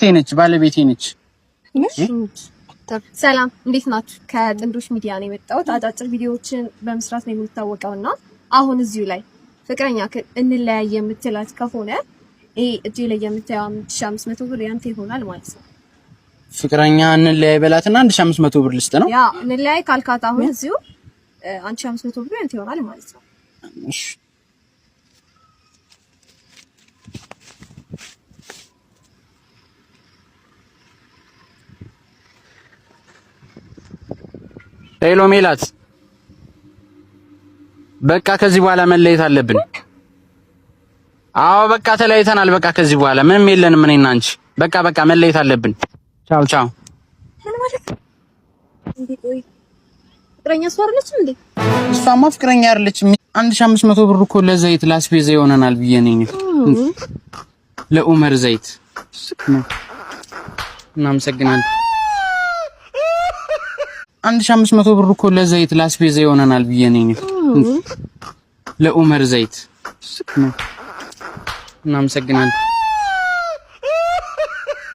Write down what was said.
ሚስቴ ነች፣ ባለቤቴ ነች። ሰላም እንዴት ናችሁ? ከጥንዶች ሚዲያ ነው የመጣሁት። አጫጭር ቪዲዮዎችን በመስራት ነው የምታወቀውና አሁን እዚሁ ላይ ፍቅረኛ እንለያይ የምትላት ከሆነ ይሄ እጄ ላይ የምታየው 1500 ብር ያንተ ይሆናል ማለት ነው። ፍቅረኛ እንለያይ በላትና 1500 ብር ልስጥ ነው? ያ እንለያይ ካልካት አሁን እዚሁ 1500 ብር ያንተ ይሆናል ማለት ነው። እሺ ሄሎ ሜላት፣ በቃ ከዚህ በኋላ መለየት አለብን። አዎ በቃ ተለያይተናል። በቃ ከዚህ በኋላ ምንም የለንም እኔና አንቺ። በቃ መለየት አለብን። ቻው ቻው። ፍቅረኛ እሷ አይደለችም እንዴ? እሷማ ፍቅረኛ አይደለችም። 1500 ብር እኮ ለዘይት ላስቤዛ ይሆነናል ብዬ ነኝ። ለኡመር ዘይት እናመሰግናለን። 1500 ብር እኮ ለዘይት ላስቤዛ ይሆነናል ብዬ ነኝ። ለኡመር ዘይት እናመሰግናለን።